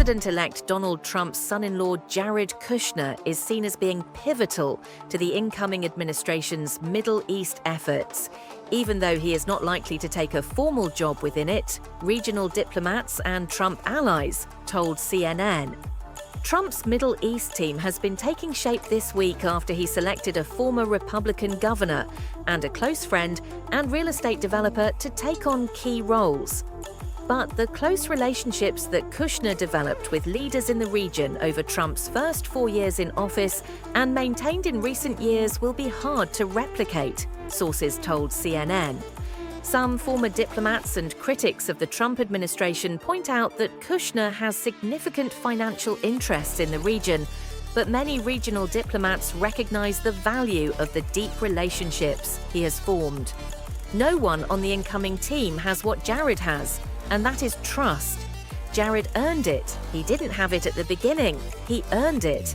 President-elect Donald Trump's son-in-law Jared Kushner is seen as being pivotal to the incoming administration's Middle East efforts. Even though he is not likely to take a formal job within it, regional diplomats and Trump allies told CNN. Trump's Middle East team has been taking shape this week after he selected a former Republican governor and a close friend and real estate developer to take on key roles. But the close relationships that Kushner developed with leaders in the region over Trump's first 4 years in office and maintained in recent years will be hard to replicate, sources told CNN. Some former diplomats and critics of the Trump administration point out that Kushner has significant financial interests in the region, but many regional diplomats recognize the value of the deep relationships he has formed. No one on the incoming team has what Jared has, and that is trust. Jared earned it. He didn't have it at the beginning. He earned it.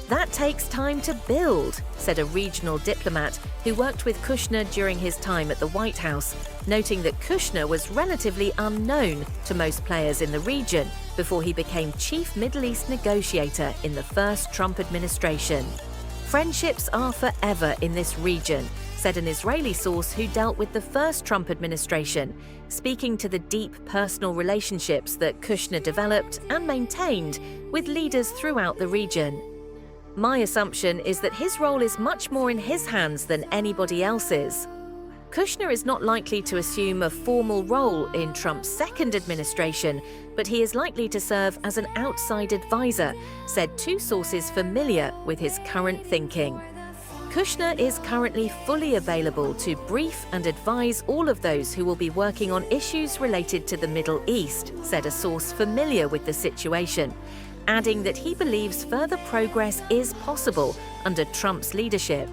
That takes time to build, said a regional diplomat who worked with Kushner during his time at the White House, noting that Kushner was relatively unknown to most players in the region before he became chief Middle East negotiator in the first Trump administration. Friendships are forever in this region, said an Israeli source who dealt with the first Trump administration, speaking to the deep personal relationships that Kushner developed and maintained with leaders throughout the region. My assumption is that his role is much more in his hands than anybody else's. Kushner is not likely to assume a formal role in Trump's second administration, but he is likely to serve as an outside advisor, said two sources familiar with his current thinking. Kushner is currently fully available to brief and advise all of those who will be working on issues related to the Middle East, said a source familiar with the situation, adding that he believes further progress is possible under Trump's leadership.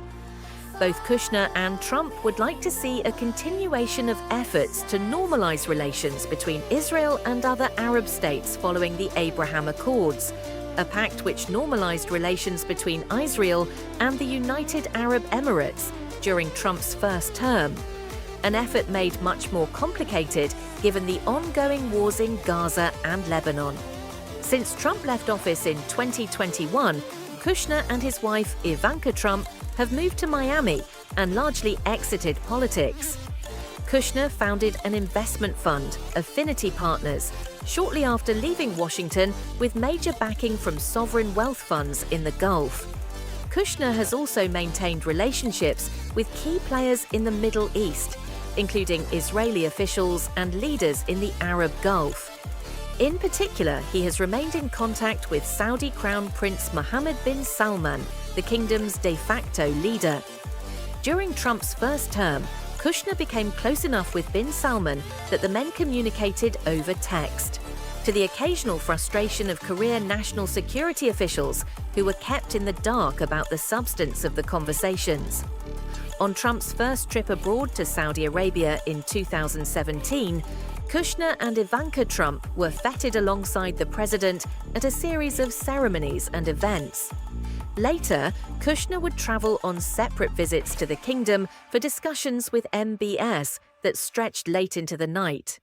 Both Kushner and Trump would like to see a continuation of efforts to normalize relations between Israel and other Arab states following the Abraham Accords, a pact which normalized relations between Israel and the United Arab Emirates during Trump's first term, an effort made much more complicated given the ongoing wars in Gaza and Lebanon. Since Trump left office in 2021, Kushner and his wife Ivanka Trump have moved to Miami and largely exited politics. Kushner founded an investment fund, Affinity Partners, shortly after leaving Washington with major backing from sovereign wealth funds in the Gulf. Kushner has also maintained relationships with key players in the Middle East, including Israeli officials and leaders in the Arab Gulf. In particular, he has remained in contact with Saudi Crown Prince Mohammed bin Salman, the kingdom's de facto leader. During Trump's first term, Kushner became close enough with bin Salman that the men communicated over text, to the occasional frustration of career national security officials who were kept in the dark about the substance of the conversations. On Trump's first trip abroad to Saudi Arabia in 2017, Kushner and Ivanka Trump were feted alongside the president at a series of ceremonies and events. Later, Kushner would travel on separate visits to the kingdom for discussions with MBS that stretched late into the night.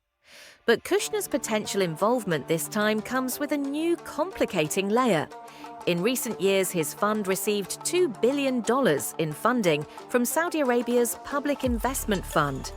But Kushner's potential involvement this time comes with a new complicating layer. In recent years, his fund received $2 billion in funding from Saudi Arabia's Public Investment Fund.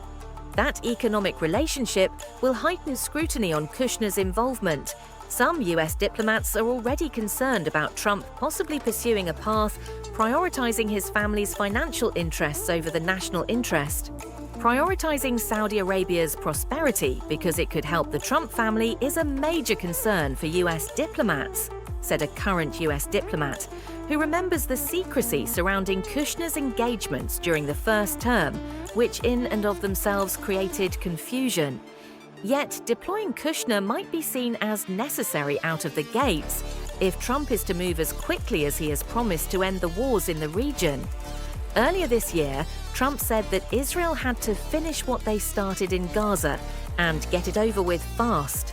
That economic relationship will heighten scrutiny on Kushner's involvement. Some U.S. diplomats are already concerned about Trump possibly pursuing a path prioritizing his family's financial interests over the national interest. Prioritizing Saudi Arabia's prosperity because it could help the Trump family is a major concern for U.S. diplomats, said a current U.S. diplomat, who remembers the secrecy surrounding Kushner's engagements during the first term, which in and of themselves created confusion. Yet, deploying Kushner might be seen as necessary out of the gates if Trump is to move as quickly as he has promised to end the wars in the region. Earlier this year, Trump said that Israel had to finish what they started in Gaza and get it over with fast.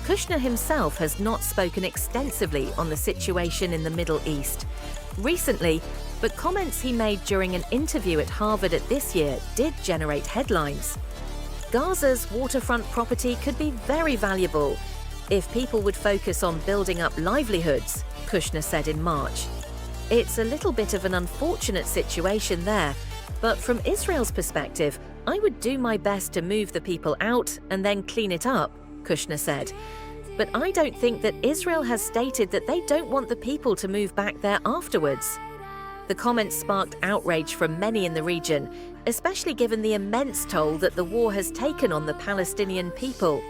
Kushner himself has not spoken extensively on the situation in the Middle East recently, but comments he made during an interview at Harvard at this year did generate headlines. Gaza's waterfront property could be very valuable. if people would focus on building up livelihoods, Kushner said in March. It's a little bit of an unfortunate situation there, but from Israel's perspective, I would do my best to move the people out and then clean it up, Kushner said. But I don't think that Israel has stated that they don't want the people to move back there afterwards. The comments sparked outrage from many in the region, especially given the immense toll that the war has taken on the Palestinian people.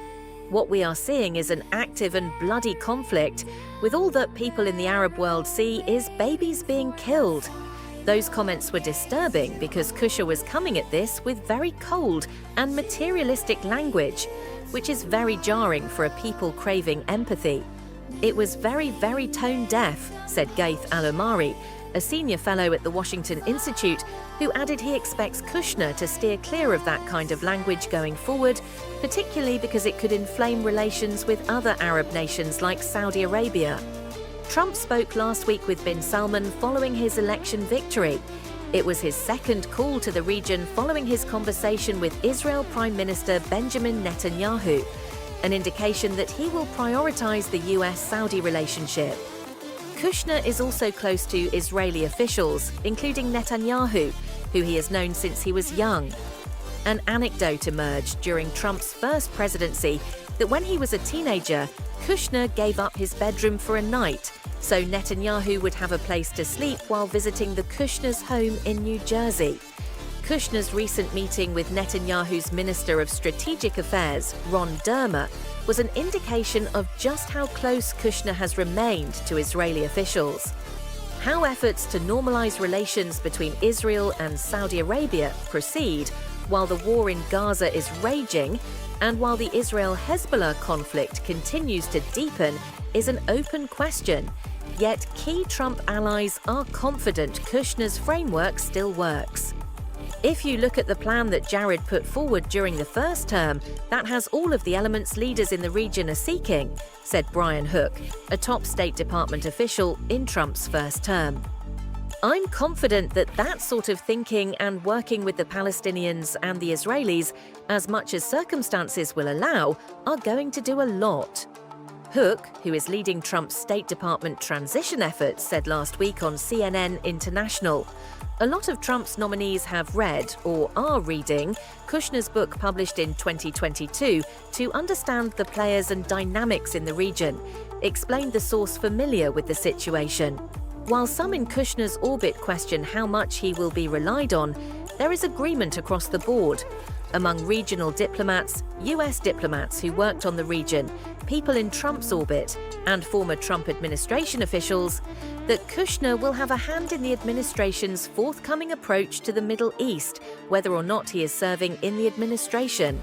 What we are seeing is an active and bloody conflict, with all that people in the Arab world see is babies being killed. Those comments were disturbing because Kushner was coming at this with very cold and materialistic language, which is very jarring for a people craving empathy. It was very, very tone-deaf, said Gaith Al-Omari, a senior fellow at the Washington Institute, who added he expects Kushner to steer clear of that kind of language going forward, particularly because it could inflame relations with other Arab nations like Saudi Arabia. Trump spoke last week with bin Salman following his election victory. It was his second call to the region following his conversation with Israel Prime Minister Benjamin Netanyahu, an indication that he will prioritize the US-Saudi relationship. Kushner is also close to Israeli officials, including Netanyahu, who he has known since he was young. An anecdote emerged during Trump's first presidency that when he was a teenager, Kushner gave up his bedroom for a night so Netanyahu would have a place to sleep while visiting the Kushner's home in New Jersey. Kushner's recent meeting with Netanyahu's Minister of Strategic Affairs, Ron Dermer, was an indication of just how close Kushner has remained to Israeli officials. How efforts to normalize relations between Israel and Saudi Arabia proceed while the war in Gaza is raging and while the Israel-Hezbollah conflict continues to deepen is an open question, yet key Trump allies are confident Kushner's framework still works. If you look at the plan that Jared put forward during the first term, that has all of the elements leaders in the region are seeking, said Brian Hook, a top State Department official in Trump's first term. I'm confident that that sort of thinking and working with the Palestinians and the Israelis, as much as circumstances will allow, are going to do a lot. Hook, who is leading Trump's State Department transition efforts, said last week on CNN International, a lot of Trump's nominees have read, or are reading, Kushner's book published in 2022 to understand the players and dynamics in the region, explained the source familiar with the situation. While some in Kushner's orbit question how much he will be relied on, there is agreement across the board. Among regional diplomats, US diplomats who worked on the region, people in Trump's orbit, and former Trump administration officials, that Kushner will have a hand in the administration's forthcoming approach to the Middle East, whether or not he is serving in the administration.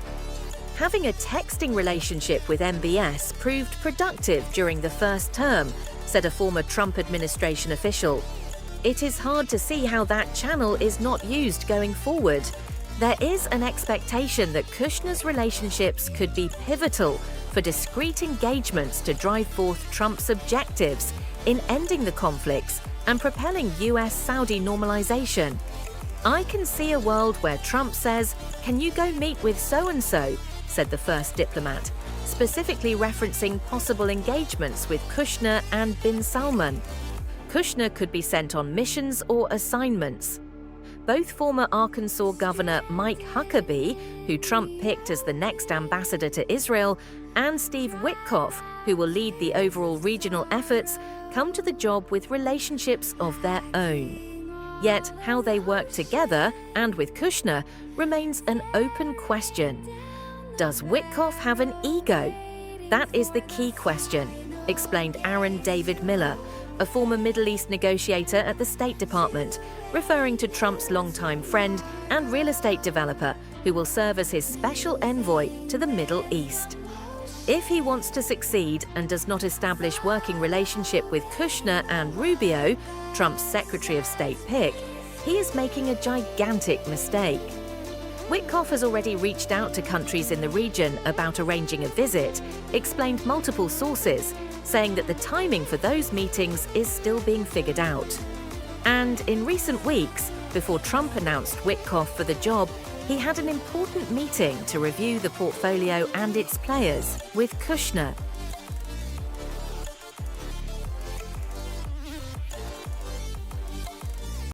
Having a texting relationship with MBS proved productive during the first term, said a former Trump administration official. It is hard to see how that channel is not used going forward. There is an expectation that Kushner's relationships could be pivotal for discrete engagements to drive forth Trump's objectives in ending the conflicts and propelling US-Saudi normalization. I can see a world where Trump says, "Can you go meet with so-and-so?" said the first diplomat, specifically referencing possible engagements with Kushner and bin Salman. Kushner could be sent on missions or assignments. Both former Arkansas Governor Mike Huckabee, who Trump picked as the next ambassador to Israel, and Steve Witkoff, who will lead the overall regional efforts, come to the job with relationships of their own. Yet how they work together, and with Kushner, remains an open question. Does Witkoff have an ego? That is the key question, explained Aaron David Miller, a former Middle East negotiator at the State Department, referring to Trump's longtime friend and real estate developer who will serve as his special envoy to the Middle East. If he wants to succeed and does not establish working relationship with Kushner and Rubio, Trump's Secretary of State pick, he is making a gigantic mistake. Witkoff has already reached out to countries in the region about arranging a visit, explained multiple sources, saying that the timing for those meetings is still being figured out. And in recent weeks, before Trump announced Witkoff for the job, he had an important meeting to review the portfolio and its players with Kushner.